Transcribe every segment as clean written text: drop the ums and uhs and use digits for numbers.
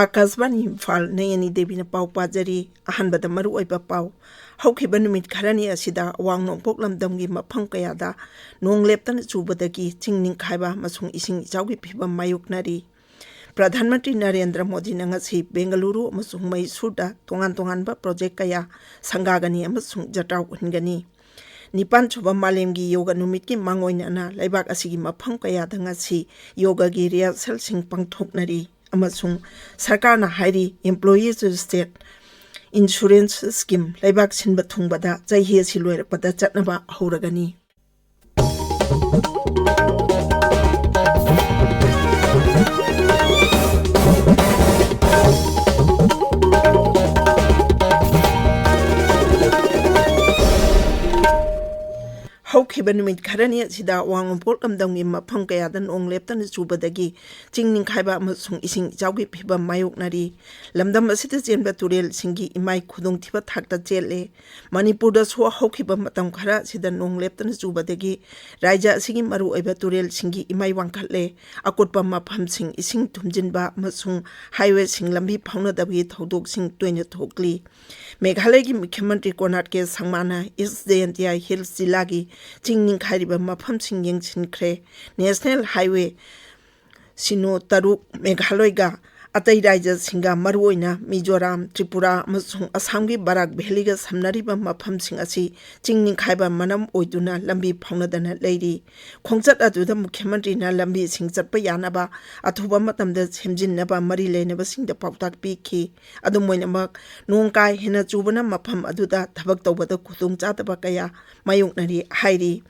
Akasbani Imphal Nayani Devina Pau Pajari Ahanba the Maru Oiba Pau Haukiba Numit Karani Asida Wang Nong Poklam Damgi Mapang Kayada Nong Leptan Chubadagi Tingning Kaiba Masung Ising Jawi Piba Mayuk Nari Pradhanmantri Narendra Modi Nangasi Bengaluru Masung Maisuda Tongan Project Kaya Sangagani Amasung Jatau Hingani Nipan Chuba Malemgi Yoga Numiki Mangoinana Laibak Asigi Mapang Kaya Dangasi Yoga Giria Sel Sing Pangtok Nari Amasung Sarkarna Hairi Employees State Insurance Scheme Laibak Sinba Tungbada Jaihi Silwer Pada Chatnaba Horagani Haukiba Numit Karani Sida Wang Poklam Damgi Mapang Kayadan Ong Leptan Chubadagi Jingning Kaiba Masung Ising Jawi Piba Mayuk Nari Lamdam Citizen Baturel Singi Imai Kudung Tiba Takta Jele Manipur da Swa Haukiba Matam Kara Sida Ong Leptan Chubadagi Raja Sigi Maru Ebaturel Singi Imai Wangkale Akutpa Mapam Sing Ising Tumjinba Masung Highway Sing Lambi Pauna Dabi Todok Sing Twenya Tokli Meghalegi Mukhyamantri Konatke Sangmana East Jayantia Hills Zilagi Jingning Kariba Mapam Sing Yang Sinkre National Highway Sino Taruk Meghaloiga Atai Raja Singa Maruina Mizoram Tripura Masung Asamgi Barak Bheliga Samnariba Mapam Sing Asi Jingning Kaiba Manam Oiduna Lambi Paunadana Lady Kongsat Aduda Mukhyamantri na Lambi Sing Zatpa Yanaba Atuba Matamda Semjin Naba Mari Lenaba Sing the Pautak Biki Adumoinamak Nongkai Hina Jubana Mapam Aduda Tabak Tobata Kutung Chataba Kaya Mayung Nari Hairi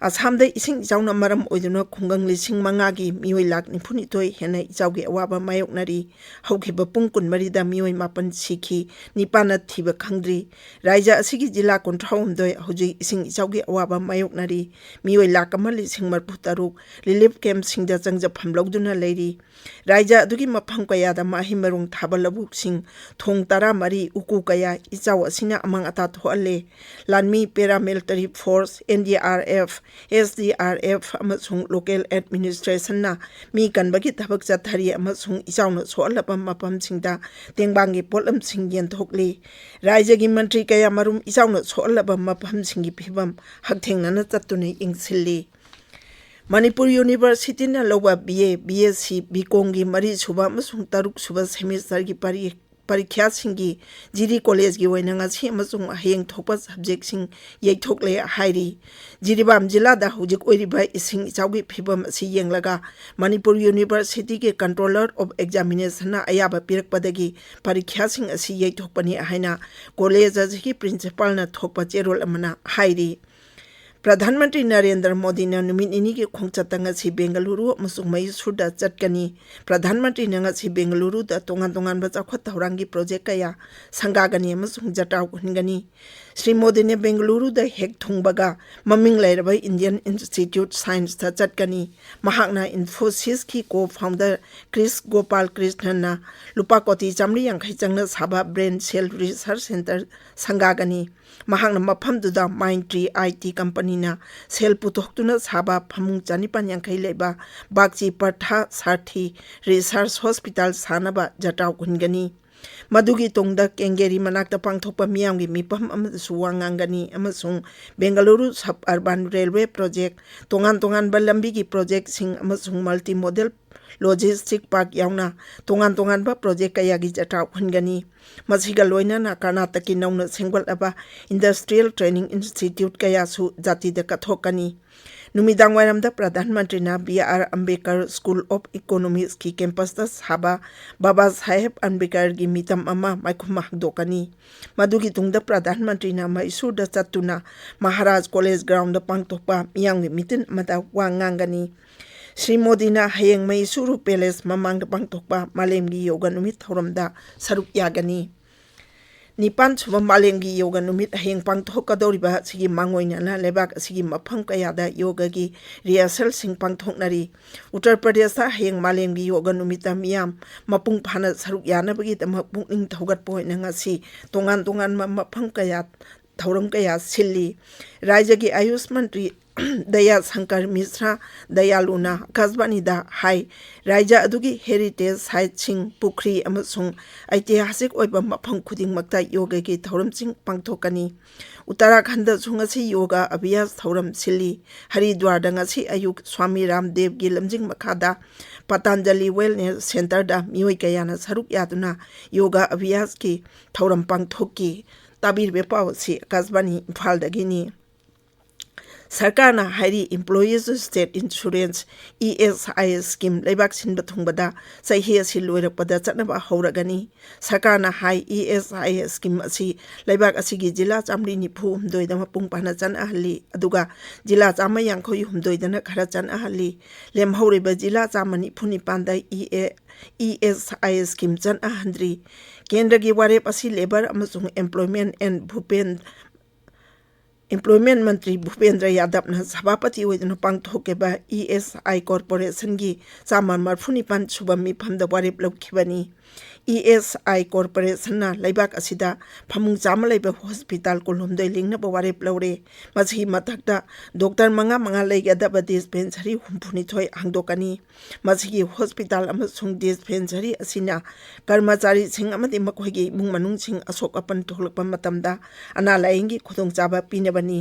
Asamda Ising Jauna Maram Oiduna Kungang Lising Mangagi Mioi Lak Nipunitoi Hena Jaugi Awaba Mayok Nari Haukiba Pungkun Marida Mioi Mapan Siki Nipana Tiba Kangdri Raja Asigi Jila Kontraum Doi Hoji Ising Jaugi Awaba Mayok Nari Mioi Lakamali Sing Marputaruk Lilip Kem Sing da Jangja Pamlogduna Lady Raja Dugi Mapang Kayada Mahimarung Tabalabuk Sing Thong Tara Mari Uku Kaya Ijaw Asina Amang Atat Hoale Lanmi Paramilitary Force NDRF SDRF amasung local administration na mi kanbagi thabak chathari amasung isauna soalaba mapam singda tengbangi polam sing yen thokli rajagi mantri kaya marum isauna soalaba mapam singi phibam hakthengna na chatune ingsilli Manipuri University na lowa BA BSc BCom gi mari suba amasung taruk suba semester gi Parikya Singi Jiri College gi wainanga si amasung aheng thokpa subject sing yaithokle hairi Jiribam jila da hujik oiriba ising chawgi phibam si yenglaga Manipur University ke Controller of Examination na ayaba pirakpadagi parikya sing asi yaithokpani haina college gi principal na thokpa cherol amana hairi Pradhanmantri Narendra Modi na numit ini ki khongchatanga si Bengaluru amasung Maisuda chatkani Pradhanmantri nanga si Bengaluru da tongan ba chakhwat thaurangi project kaya sangagani amasung jataw hingani Sri Modi ne Bengaluru da hek thungbaga maming lairaba Indian Institute Science da chatkani mahakna Infosys ki co-founder Chris Gopal Krishnan na lupa koti chamri yang changna saba brain cell research center sangagani mahakna maphamduda Mindtree IT company na sel putoktuna saba phamung chanipan yang leba bakchi partha sarthi research hospital sanaba jataw hingani Madugi tongda kengeri manakta pangthokpa miyamgi mipam amadasu wangangani amasung Bengaluru Suburban Railway Project tongan ba lambigi project sing amasung multimodal logistic park yauna tongan ba project kayagi jataw hingani masiga loina na Karnataki nauna sengwal aba Industrial Training Institute kaya su jati da kathokani Numidang Wairamda Pradhanmantri na B.R. Ambedkar School of Economics ki campus da saba Baba Saheb Ambedkar gi mitam ama maikhumah dokani Madugi tungda Pradhanmantri na Mysore da chatuna Maharaj College ground da pangthokpa miyang gi mitin mata wangangani Sri Modi na hayeng Mysore Palace mamang da pangthokpa malemgi yoga numit thoramda saruk yagani Nipan suba malengi yoga numit heng pangthokadoriba sigi mangoina na lebak sigi mafam kayada yoga gi rehearsal sing pangthoknari Uttar Pradesh ta heng malengi yoga numita miyam mapung phana saruk yana bagi tamak pungning thogat poina ngasi tongan mafam kaya थौरम कया सिल्ली राज्य की आयुष मंत्री Daya Shankar Mishra दयालुना आकाशवाणीदा high राज्य अदुगी heritage site Singh Pukhri अमसुंग ऐतिहासिक ओइबा मफम खुदिंगमक्ता योगा की थौरम सिंह पांगथोकनी उत्तराखंड सुंगसी योगा अभ्यास थौरम सिल्ली हरिद्वार दंगसी अयुक स्वामी रामदेव की लमजिंग मखादा Patanjali wellness centre दा मियोई कयाना सरुक यादुना योगा अभ्यास की थौरम पांगथोकी ताबीर बेपाव सी आकाशवाणी इम्फाल दगिनी सरकार ना high employees state insurance ESIS scheme लेबाक सिनबा थुंगबदा सही असि लोइरकपदा चटनबा हौरगनी सरकार ना हाई ESIS स्कीम असि लेबाक असिगी जिला चामरी निफु हमदोइदा मपुंग पाना चन अहली अदुगा जिला चामा यांखोई हमदोइदना खरा चन अहली लेमहौरिबा जिला चामा निफु निपांदा ESIS स्कीम चन अहंद्री केंद्र की वारेप असि लेबर अमसुंग एम्प्लॉयमेंट मंत्री भूपेंद्र यादव ने सभापति होइदुना पांगथोकेबा ESI कॉर्पोरेशन की चामा मरफुनिपान सुबा मिफमदा वारेप लौखिबनी ESI कॉर्पोरेशन ना लेबाक असिदा फमुंग चामा लेबा हॉस्पिटल कोलुमदोइ लिंगनबा वारेप लौरे मसी मथक्ता डॉक्टर मंगा लेगदबा डिस्पेंसरी हुमफुनिथोय हांगदोकनी मसी हॉस्पिटल अमसुंग डिस्पेंसरी असिना कर्मचारी सिंह अमदि मखोइगी इमुंग मनुंग सिंह असोक अपन थोलकपा मतमदा अना लायंगी खुदोंग चाबा पिनबनी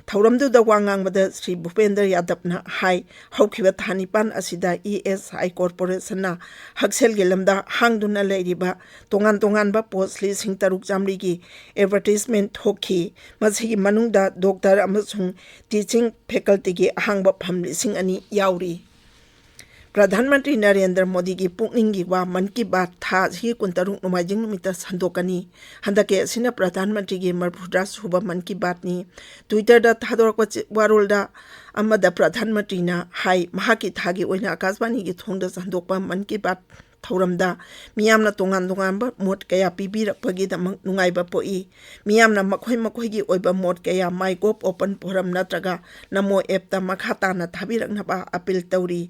थौरमदुदा वांगांगबदा श्री भूपेंद्र यादव हाई हौखिबा थानिपान असिदा ESI कॉर्पोरेशन ना हक्सेलगे लमदा हांगदुना लेरिबा तोंगान तोंगानबा पोस्ट लिसिंग तरुक चामरी की एडवर्टाइजमेंट थोखी मसिगी मनुंगदा डॉक्टर अमसुंग टीचिंग फैकल्टी की अहांगबा फम लिसिंग अनि याउरी प्रधानमंत्री नरेंद्र मोदी की पुकनिंग की वा मन की बात था ही कुंतरुक नोमाइजिंग नुमिता संदोकनी हंदके सिना प्रधानमंत्री की मरफुद्रा सुबा मन की बात नी ट्विटर दा थादोरक वारोलदा अमदा प्रधानमंत्री ना हाई महाकी थागी ओइना आकाशवाणी की थोंगदा संदोकपा मन की बात थौरमदा मियामना तोंगान तोंगानबा मोट कया पीबीरकपगीदमक नुंगाइबा पोई मियामना मखोई ओइबा मोट कया माइगोप ओपन फोरम नत्रगा नमो ऐप ता मखाताना थाबिरकनबा अपील तौरी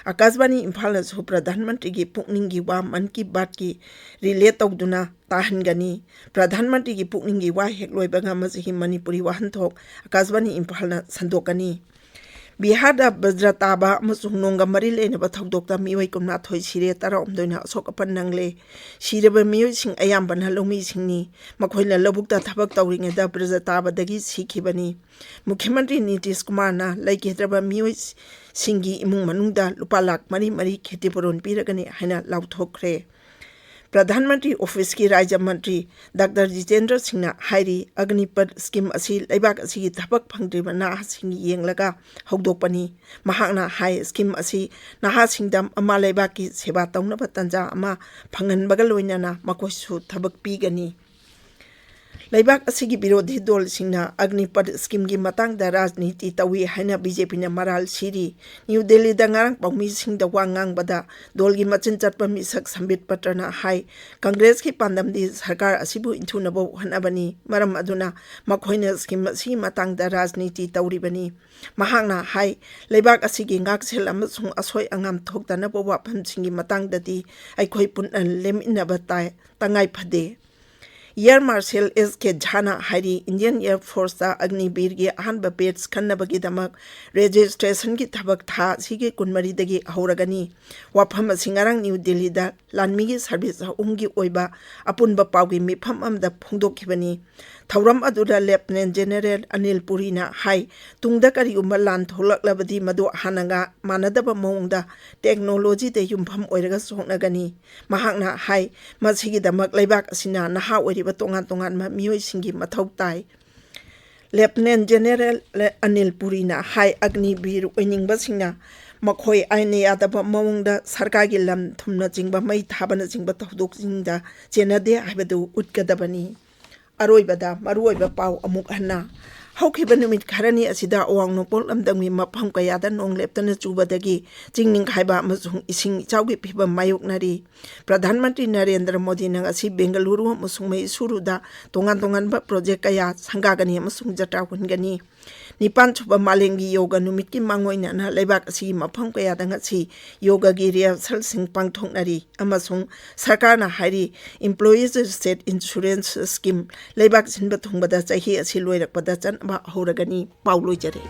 आकाशवाणी इम्फाल सु प्रधानमंत्री की पुकनिंग की वा मन की बात की रिलेट तौदुना ताहनगनी प्रधानमंत्री की पुकनिंग की वा हेक्लोइबगा मसिही मणिपुरी वाहनथोक आकाशवाणी इम्फाल संदोकनी बिहार दा बज्र ताबा अमसुंग नोंगा मरी लेनबा थौदोक्ता मियोइ कुमनाथोइ सिरे तराओमदोइना असोकपन नंगले सिरबा मियोइसिंग अयाम्बना लौमिसिंगनी मखोइना लबुक्ता थबक तौरिङेदा बज्र ताबादगी सिखिबनी मुख्यमंत्री नीतीश कुमार ना लैकेद्रबा मियोइसिंगी इमुंग मनुंगदा लुपा लाख मरी खेतीपुरोन पीरगनी हाइना लाउथोक्रे प्रधानमंत्री ऑफिस की राज्य मंत्री डॉक्टर जितेंद्र सिंह हाइरी अग्निपथ स्कीम असी लेबाक असी थबक फंगद्रिबा नाहासिंग येंगलगा हौदोकपनी महाकना हाई स्कीम असी नाहासिंगदम अमा लेबाक की सेवा तौनबा तंजा अमा फंगनबगा लोइनाना मखोइसु थबक पीगनी लेबाक असिगी विरोधी दल सिंगना अग्निपथ स्कीम की मतंगदा राजनीति तवी हाइना बीजेपी ना मराल सिरी न्यू दिल्ली दा ngarang पौमी सिंगदा वांगांगबदा दल की मचिन चटपा मिसक संबित पत्रना हाई कांग्रेस की पांदमदी सरकार असिबु इंथुनबो हनबनी मरम अदुना मखोइना स्कीम असी मतंगदा राजनीति तौरिबनी महांगना हाई लेबाक असिगी ngaksel अमसुंग असोय अंगाम थोक्तनबो वाफम सिंगी मतंगददी अखोइ पुन लेमिनबा तंगाई फदे एयर मार्शल SK झाना हाइरी इंडियन एयर फोर्स दा अग्निवीर की अहनब बेट्स खन्नबगीदमक रजिस्ट्रेशन की थबक था सिगे कुनमरीदगी हौरगनी वाफम सिंगारंग न्यू दिल्ली दा लानमीगी सर्विस उंगी ओइबा अपुनबा पाउगी मिफम अमदा फोंदोखिबनी थौरम अदुदा लेफ्टिनेंट जनरल अनिल पुरी ना हाई तुंगदा करिगुंबा लान थोलकलबदी मदो हानंगा मानदबा मौंगदा टेक्नोलॉजी दे युमफम ओइरगा सोंगनगनी महांगना हाई मसिगीदमक लेबाक असिना नहा ओइरिबा तोंगान तोंगान मियोइ सिंगी मथौ ताई लेफ्टिनेंट जनरल अनिल पुरी ना हाई अग्निवीर ओइनिंगबा सिंगना मखोई आइने यादबा मौंगदा सरकार की लम थुमना चिंगबा मई थाबना चिंगबा तौदोकसिंगदा चेनदे हाइबदु उटकदबनी अरोइबदा मरुओइबा पाउ अमुक हन्ना ꯍꯧꯈꯤꯕ ꯅꯨꯃꯤꯠ ꯈꯔꯅꯤ ꯑꯁꯤꯗ ꯑꯋꯥꯡ ꯅꯣꯡꯄꯣꯛ ꯂꯝꯗꯝꯒꯤ ꯃꯐꯝ ꯀꯌꯥꯗ ꯅꯣꯡ ꯂꯦꯞꯇꯅ ꯆꯨꯕꯗꯒꯤ ꯆꯤꯡ ꯅꯤꯡꯈꯥꯏꯕ ꯑꯃꯁꯨꯡ ꯏꯁꯤꯡ ꯏꯆꯥꯎꯒꯤ ꯐꯤꯚꯝ ꯃꯥꯌꯣꯛꯅꯔꯤ꯫ ꯄ꯭ꯔꯙꯥꯟ ꯃꯟꯇ꯭ꯔꯤ ꯅꯔꯦꯟꯗ꯭ꯔ ꯃꯣꯗꯤꯅ ꯉꯁꯤ ꯕꯦꯡꯒꯂꯨꯔꯨ ꯑꯃꯁꯨꯡ ꯃꯩꯁꯨꯔꯨꯗ ꯇꯣꯉꯥꯟ-ꯇꯣꯉꯥꯟꯕ ꯄ꯭ꯔꯣꯖꯦꯛ ꯀꯌꯥ ꯁꯪꯒꯥꯒꯅꯤ ꯑꯃꯁꯨꯡ ꯖꯇ꯭ꯔꯥ ꯍꯨꯟꯒꯅꯤ꯫ 9ꯁꯨꯕ ꯃꯥꯂꯦꯝꯒꯤ ꯌꯣꯒ ꯅꯨꯃꯤꯠꯀꯤ ꯃꯥꯡꯑꯣꯏꯅꯅ ꯂꯩꯕꯥꯛ ꯑꯁꯤꯒꯤ ꯃꯐꯝ ꯀꯌꯥꯗ ꯉꯁꯤ ꯌꯣꯒꯒꯤ ꯔꯤꯍꯔꯁꯦꯜꯁꯤꯡ ꯄꯥꯡꯊꯣꯛꯅꯔꯤ ꯑꯃꯁꯨꯡ ꯁꯔꯀꯥꯔꯅ ꯍꯥꯏꯔꯤ ꯏꯝꯄ꯭ꯂꯣꯌꯤꯖ ꯁ꯭ꯇꯦꯠ ꯏꯟꯁꯨꯔꯦꯟꯁ ꯁ꯭ꯀꯤꯝ ꯂꯩꯕꯥꯛ ꯁꯤꯟꯕ ꯊꯨꯡꯕꯗ ꯆꯍꯤ ꯑꯁꯤ ꯂꯣꯏꯔꯛꯄꯗ ꯆꯠꯅꯕ ꯍꯧꯔꯒꯅꯤ꯫ ꯄꯥꯎ ꯂꯣꯏꯖꯔꯦ꯫